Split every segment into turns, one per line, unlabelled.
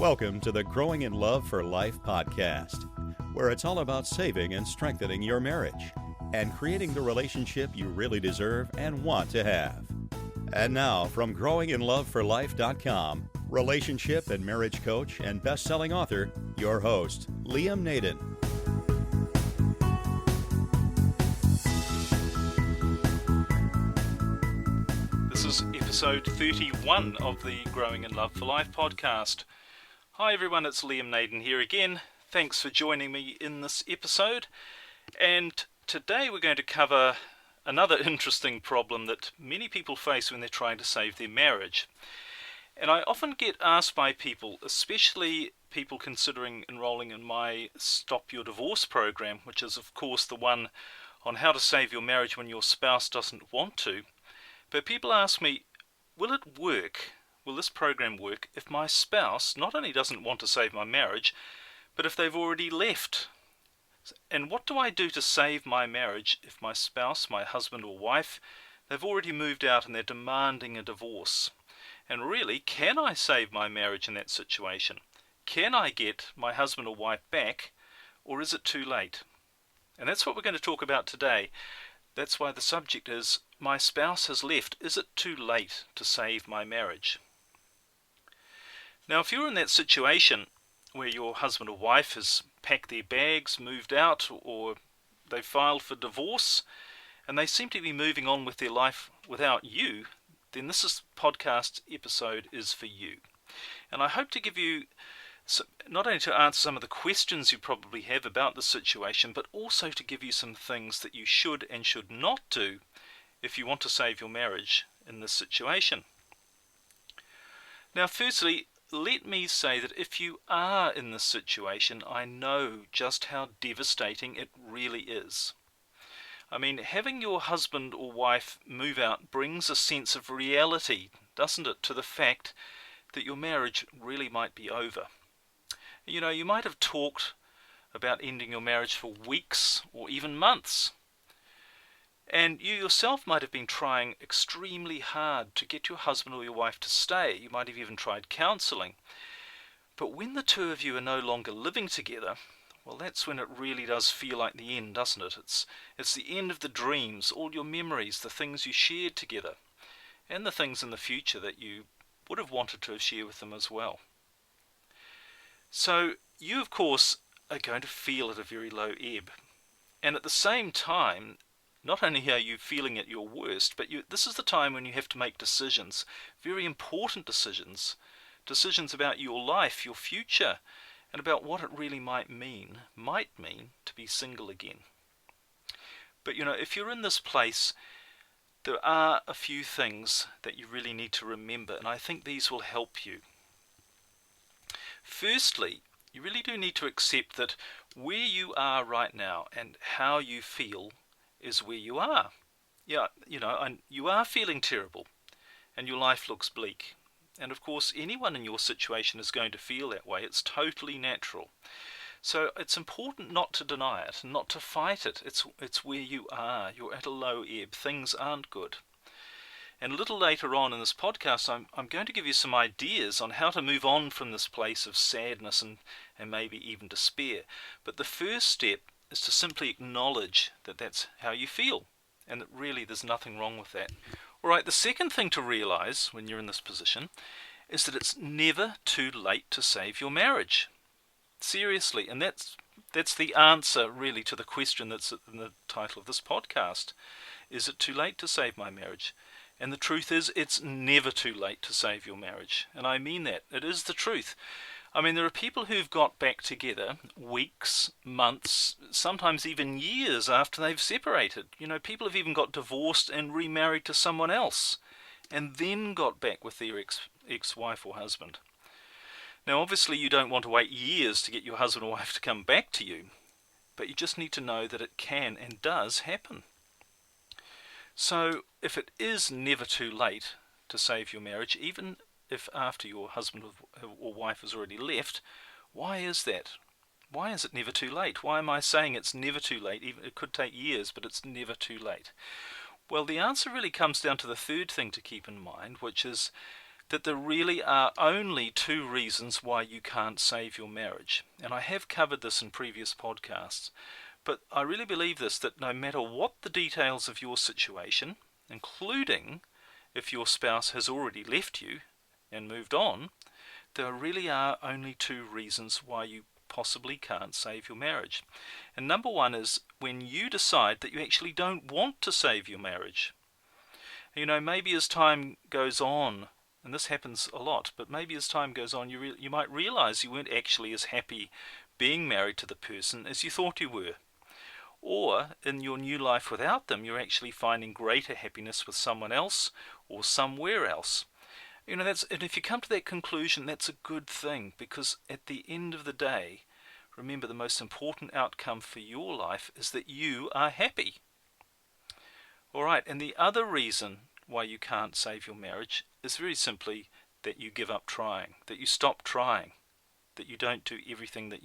Welcome to the Growing in Love for Life podcast, where it's all about saving and strengthening your marriage and creating the relationship you really deserve and want to have. And now, from growinginloveforlife.com, relationship and marriage coach and best-selling author, your host, Liam Naden.
This is episode 31 of the Growing in Love for Life podcast. Hi everyone, it's Liam Naden here again. Thanks for joining me in this episode. And today we're going to cover another interesting problem that many people face when they're trying to save their marriage. And I often get asked by people, especially people considering enrolling in my Stop Your Divorce program, which is of course the one on how to save your marriage when your spouse doesn't want to. But people ask me, will it work? Will this program work if my spouse not only doesn't want to save my marriage, but if they've already left? And what do I do to save my marriage if my spouse, my husband or wife, they've already moved out and they're demanding a divorce? And really, can I save my marriage in that situation? Can I get my husband or wife back, or is it too late? And that's what we're going to talk about today. That's why the subject is, my spouse has left. Is it too late to save my marriage? Now, if you're in that situation where your husband or wife has packed their bags, moved out, or they filed for divorce, and they seem to be moving on with their life without you, then this podcast episode is for you. And I hope to give you, not only to answer some of the questions you probably have about the situation, but also to give you some things that you should and should not do if you want to save your marriage in this situation. Now, firstly, let me say that if you are in this situation, I know just how devastating it really is. I mean, having your husband or wife move out brings a sense of reality, doesn't it, to the fact that your marriage really might be over. You know, you might have talked about ending your marriage for weeks or even months. And you yourself might have been trying extremely hard to get your husband or your wife to stay. You might have even tried counselling. But when the two of you are no longer living together, well, that's when it really does feel like the end, doesn't it? It's the end of the dreams, all your memories, the things you shared together, and the things in the future that you would have wanted to have shared with them as well. So you, of course, are going to feel at a very low ebb. And at the same time, not only are you feeling at your worst, but this is the time when you have to make decisions, very important decisions about your life, your future, and about what it really might mean to be single again. But you know, if you're in this place, there are a few things that you really need to remember, and I think these will help you. Firstly, you really do need to accept that where you are right now and how you feel is where you are. Yeah, you know, and you are feeling terrible, and your life looks bleak. And of course, anyone in your situation is going to feel that way. It's totally natural. So it's important not to deny it, not to fight it. It's where you are. You're at a low ebb. Things aren't good. And a little later on in this podcast, I'm going to give you some ideas on how to move on from this place of sadness and maybe even despair. But the first step is to simply acknowledge that that's how you feel, and that really there's nothing wrong with that. All right, the second thing to realize when you're in this position is that it's never too late to save your marriage. Seriously, and that's the answer really to the question that's in the title of this podcast. Is it too late to save my marriage? And the truth is, it's never too late to save your marriage. And I mean that. It is the truth. I mean, there are people who've got back together weeks, months, sometimes even years after they've separated. You know, people have even got divorced and remarried to someone else, and then got back with their ex-wife or husband. Now, obviously, you don't want to wait years to get your husband or wife to come back to you, but you just need to know that it can and does happen. So, if it is never too late to save your marriage, even if after your husband or wife has already left, why is that? Why is it never too late? Why am I saying it's never too late? Even it could take years, but it's never too late. Well, the answer really comes down to the third thing to keep in mind, which is that there really are only two reasons why you can't save your marriage. And I have covered this in previous podcasts, but I really believe this, that no matter what the details of your situation, including if your spouse has already left you and moved on, there really are only two reasons why you possibly can't save your marriage. And number one is when you decide that you actually don't want to save your marriage. You know, maybe as time goes on, and this happens a lot, but maybe as time goes on, you might realize you weren't actually as happy being married to the person as you thought you were. Or in your new life without them, you're actually finding greater happiness with someone else or somewhere else. You know, and if you come to that conclusion, that's a good thing, because at the end of the day, remember, the most important outcome for your life is that you are happy. All right, and the other reason why you can't save your marriage is very simply that you give up trying, that you stop trying, that you don't do everything that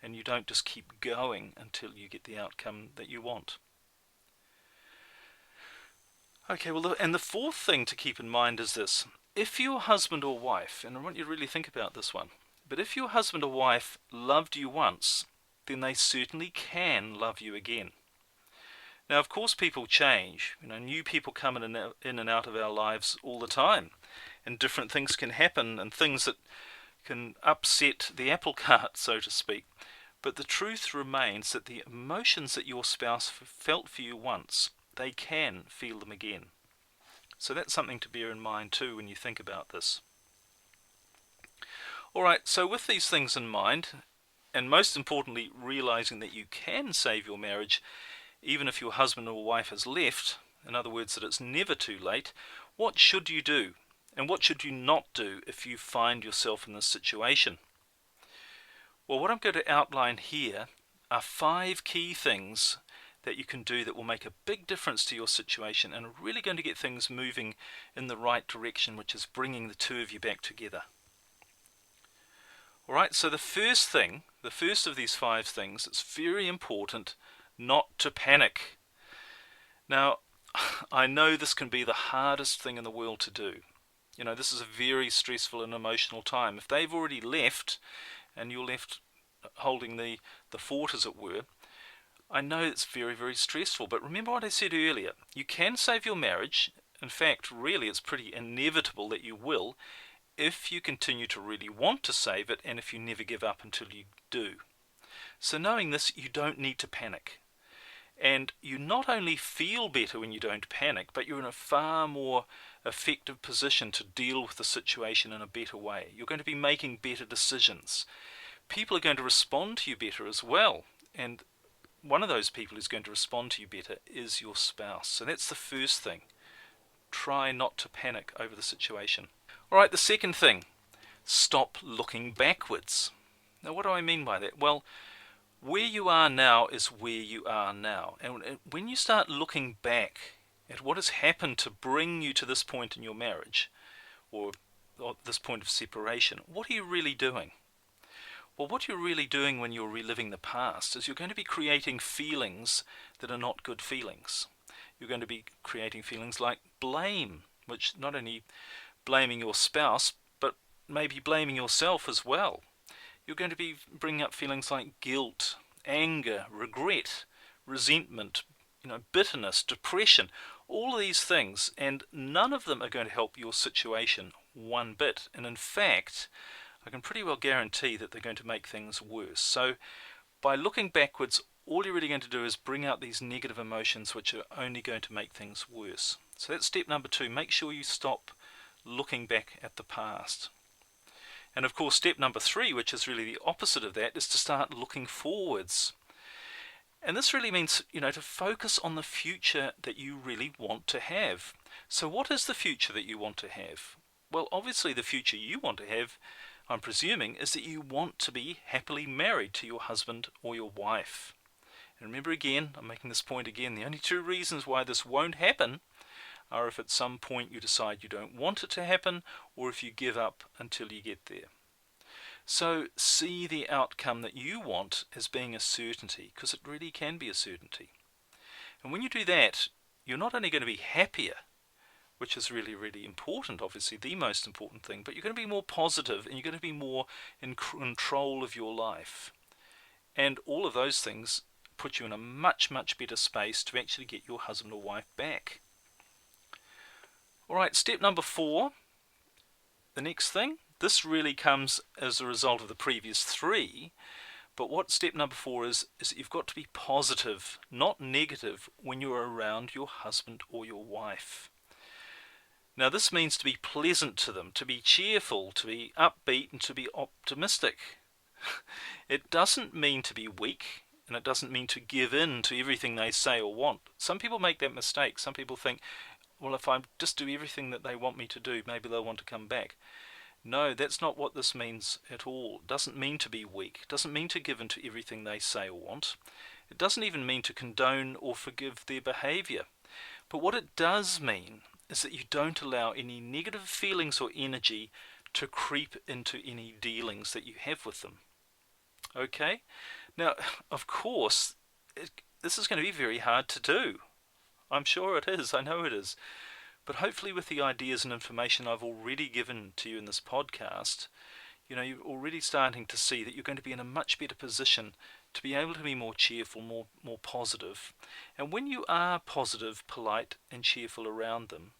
and you don't just keep going until you get the outcome that you want. Okay, well, and the fourth thing to keep in mind is this. If your husband or wife, and I want you to really think about this one, but if your husband or wife loved you once, then they certainly can love you again. Now, of course, people change. You know, new people come in and out of our lives all the time, and different things can happen, and things that can upset the apple cart, so to speak. But the truth remains that the emotions that your spouse felt for you once, they can feel them again. So that's something to bear in mind too when you think about this. Alright, so with these things in mind, and most importantly realizing that you can save your marriage even if your husband or wife has left, in other words that it's never too late, what should you do? And what should you not do if you find yourself in this situation? Well, what I'm going to outline here are 5 key things that you can do that will make a big difference to your situation and are really going to get things moving in the right direction, which is bringing the two of you back together. Alright, so the first of these 5 things, it's very important not to panic. Now, I know this can be the hardest thing in the world to do. You know, this is a very stressful and emotional time. If they've already left and you're left holding the fort, as it were, I know it's very, very stressful, but remember what I said earlier. You can save your marriage. In fact, really, it's pretty inevitable that you will if you continue to really want to save it and if you never give up until you do. So knowing this, you don't need to panic. And you not only feel better when you don't panic, but you're in a far more effective position to deal with the situation in a better way. You're going to be making better decisions. People are going to respond to you better as well. And one of those people who's going to respond to you better is your spouse. So that's the first thing. Try not to panic over the situation. Alright, the second thing. Stop looking backwards. Now, what do I mean by that? Well, where you are now is where you are now. And when you start looking back at what has happened to bring you to this point in your marriage, or this point of separation, what are you really doing? Well, what you're really doing when you're reliving the past is you're going to be creating feelings that are not good feelings. You're going to be creating feelings like blame, which not only blaming your spouse, but maybe blaming yourself as well. You're going to be bringing up feelings like guilt, anger, regret, resentment, bitterness, depression, all of these things, and none of them are going to help your situation one bit. And in fact, I can pretty well guarantee that they're going to make things worse. So by looking backwards, all you're really going to do is bring out these negative emotions which are only going to make things worse. So that's step number 2. Make sure you stop looking back at the past. And of course, step number 3, which is really the opposite of that, is to start looking forwards. And this really means, to focus on the future that you really want to have. So what is the future that you want to have? Well, obviously the future you want to have, I'm presuming, is that you want to be happily married to your husband or your wife. And remember again, I'm making this point again, the only 2 reasons why this won't happen are if at some point you decide you don't want it to happen, or if you give up until you get there. So see the outcome that you want as being a certainty, because it really can be a certainty. And when you do that, you're not only going to be happier, which is really, really important, obviously the most important thing, but you're going to be more positive and you're going to be more in control of your life. And all of those things put you in a much, much better space to actually get your husband or wife back. Alright, step number 4, the next thing. This really comes as a result of the previous 3, but what step number 4 is that you've got to be positive, not negative, when you're around your husband or your wife. Now this means to be pleasant to them, to be cheerful, to be upbeat and to be optimistic. It doesn't mean to be weak, and it doesn't mean to give in to everything they say or want. Some people make that mistake. Some people think, well, if I just do everything that they want me to do, maybe they'll want to come back. No, that's not what this means at all. It doesn't mean to be weak. It doesn't mean to give in to everything they say or want. It doesn't even mean to condone or forgive their behaviour. But what it does mean is that you don't allow any negative feelings or energy to creep into any dealings that you have with them. Okay? Now, of course, this is going to be very hard to do. I'm sure it is. I know it is. But hopefully with the ideas and information I've already given to you in this podcast, you're already starting to see that you're going to be in a much better position to be able to be more cheerful, more positive. And when you are positive, polite and cheerful around them,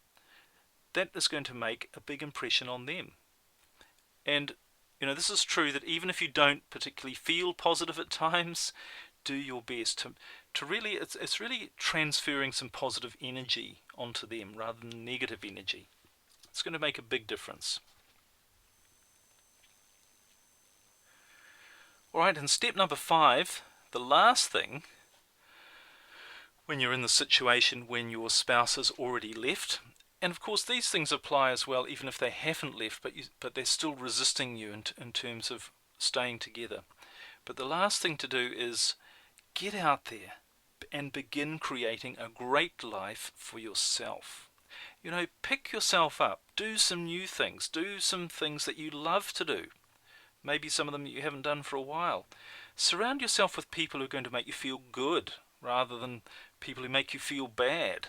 that is going to make a big impression on them. And this is true that even if you don't particularly feel positive at times, do your best to really, it's really transferring some positive energy onto them rather than negative energy. It's going to make a big difference. Alright, and step number 5, the last thing, when you're in the situation when your spouse has already left, and of course these things apply as well even if they haven't left, but they're still resisting you in terms of staying together. But the last thing to do is get out there and begin creating a great life for yourself. Pick yourself up, do some new things, do some things that you love to do. Maybe some of them you haven't done for a while. Surround yourself with people who are going to make you feel good rather than people who make you feel bad.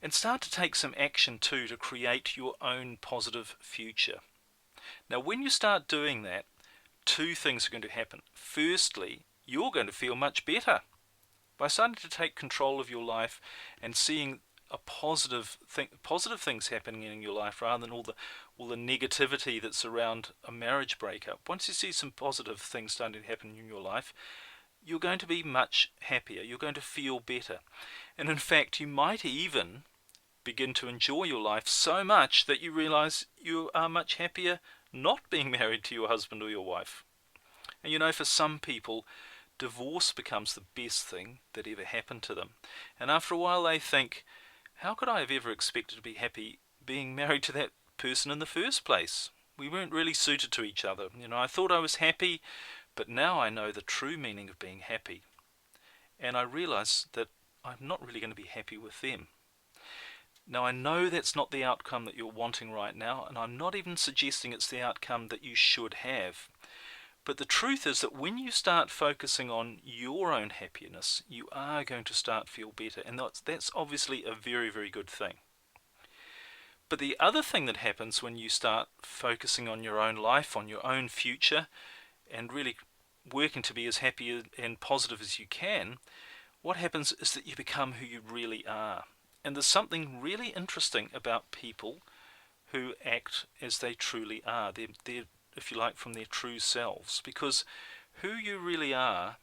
And start to take some action too to create your own positive future. Now when you start doing that, 2 things are going to happen. Firstly, you're going to feel much better. By starting to take control of your life and seeing positive things happening in your life rather than all the negativity that's around a marriage breakup. Once you see some positive things starting to happen in your life, you're going to be much happier. You're going to feel better. And in fact, you might even begin to enjoy your life so much that you realize you are much happier not being married to your husband or your wife. And for some people, divorce becomes the best thing that ever happened to them. And after a while they think, how could I have ever expected to be happy being married to that person in the first place? We weren't really suited to each other. I thought I was happy, but now I know the true meaning of being happy. And I realize that I'm not really going to be happy with them. Now I know that's not the outcome that you're wanting right now, and I'm not even suggesting it's the outcome that you should have. But the truth is that when you start focusing on your own happiness, you are going to start to feel better. And that's obviously a very, very good thing. But the other thing that happens when you start focusing on your own life, on your own future, and really working to be as happy and positive as you can, what happens is that you become who you really are. And there's something really interesting about people who act as they truly are. They're if you like, from their true selves, because who you really are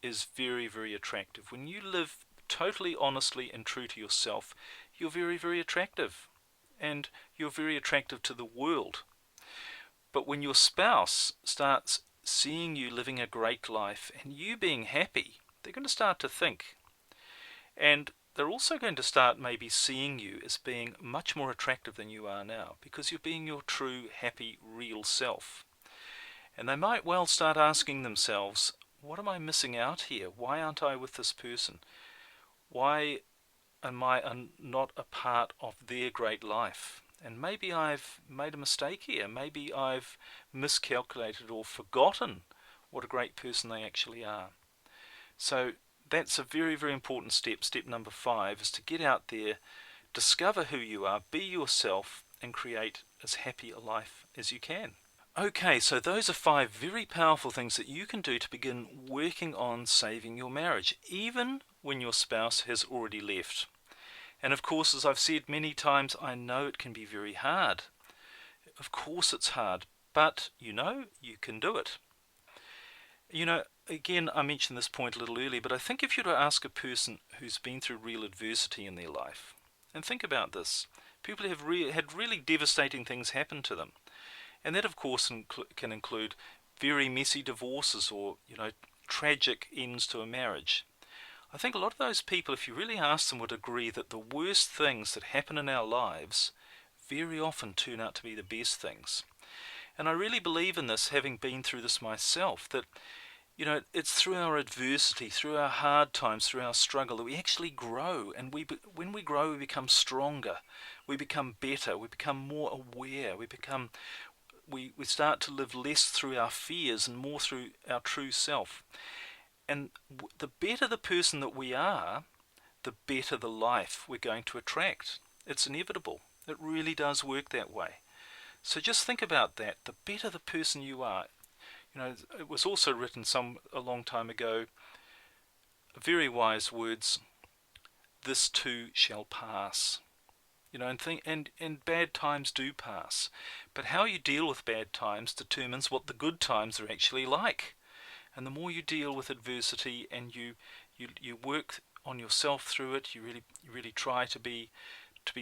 is very, very attractive. When you live totally honestly and true to yourself, you're very, very attractive, and you're very attractive to the world. But when your spouse starts seeing you living a great life and you being happy, they're going to start to think. And they're also going to start maybe seeing you as being much more attractive than you are now, because you're being your true, happy, real self. And they might well start asking themselves, what am I missing out here? Why aren't I with this person? Why am I not a part of their great life? And maybe I've made a mistake here. Maybe I've miscalculated or forgotten what a great person they actually are. So that's a very, very important step. Step number 5 is to get out there, discover who you are, be yourself, and create as happy a life as you can. Okay, so those are 5 very powerful things that you can do to begin working on saving your marriage, even when your spouse has already left. And of course, as I've said many times, I know it can be very hard. Of course it's hard, but you can do it. Again, I mentioned this point a little earlier, but I think if you were to ask a person who's been through real adversity in their life, and think about this, people have had really devastating things happen to them. And that, of course, can include very messy divorces or, tragic ends to a marriage. I think a lot of those people, if you really ask them, would agree that the worst things that happen in our lives very often turn out to be the best things. And I really believe in this, having been through this myself, that, it's through our adversity, through our hard times, through our struggle, that we actually grow. And when we grow, we become stronger, we become better, we become more aware, we start to live less through our fears and more through our true self. And the better the person that we are, the better the life we're going to attract. It's inevitable. It really does work that way. So just think about that. The better the person you are. It was also written a long time ago, very wise words, "This too shall pass." And bad times do pass. But how you deal with bad times determines what the good times are actually like. And the more you deal with adversity and you work on yourself through it, you really try to be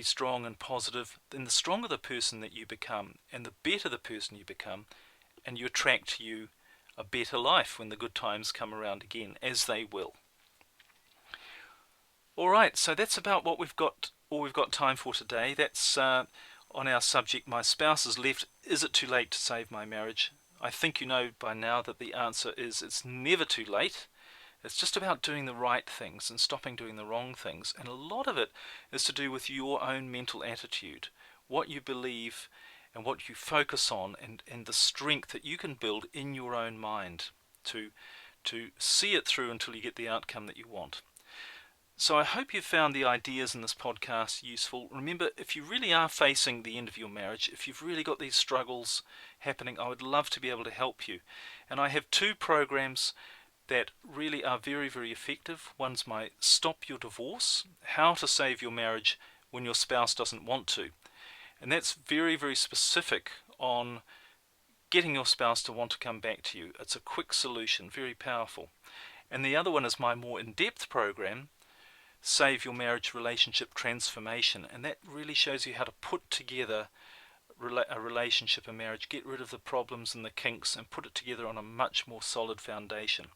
strong and positive, then the stronger the person that you become, and the better the person you become, and you attract to you a better life when the good times come around again, as they will. All right, so that's about all we've got time for today. That's on our subject, my spouse has left. Is it too late to save my marriage? I think you know by now that the answer is it's never too late. It's just about doing the right things and stopping doing the wrong things. And a lot of it is to do with your own mental attitude, what you believe and what you focus on, and the strength that you can build in your own mind to see it through until you get the outcome that you want. So I hope you found the ideas in this podcast useful. Remember, if you really are facing the end of your marriage, if you've really got these struggles happening, I would love to be able to help you. And I have 2 programs that really are very, very effective. One's my Stop Your Divorce, How to Save Your Marriage When Your Spouse Doesn't Want to. And that's very, very specific on getting your spouse to want to come back to you. It's a quick solution, very powerful. And the other one is my more in-depth program, Save Your Marriage Relationship Transformation. And that really shows you how to put together a relationship, a marriage, get rid of the problems and the kinks and put it together on a much more solid foundation.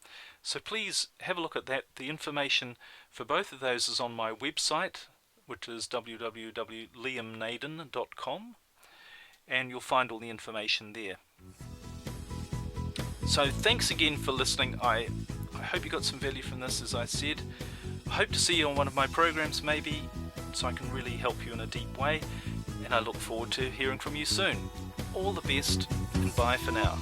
So please have a look at that. The information for both of those is on my website, which is www.liamnaden.com, and you'll find all the information there. So thanks again for listening. I hope you got some value from this, as I said. I hope to see you on one of my programs maybe, so I can really help you in a deep way, and I look forward to hearing from you soon. All the best, and bye for now.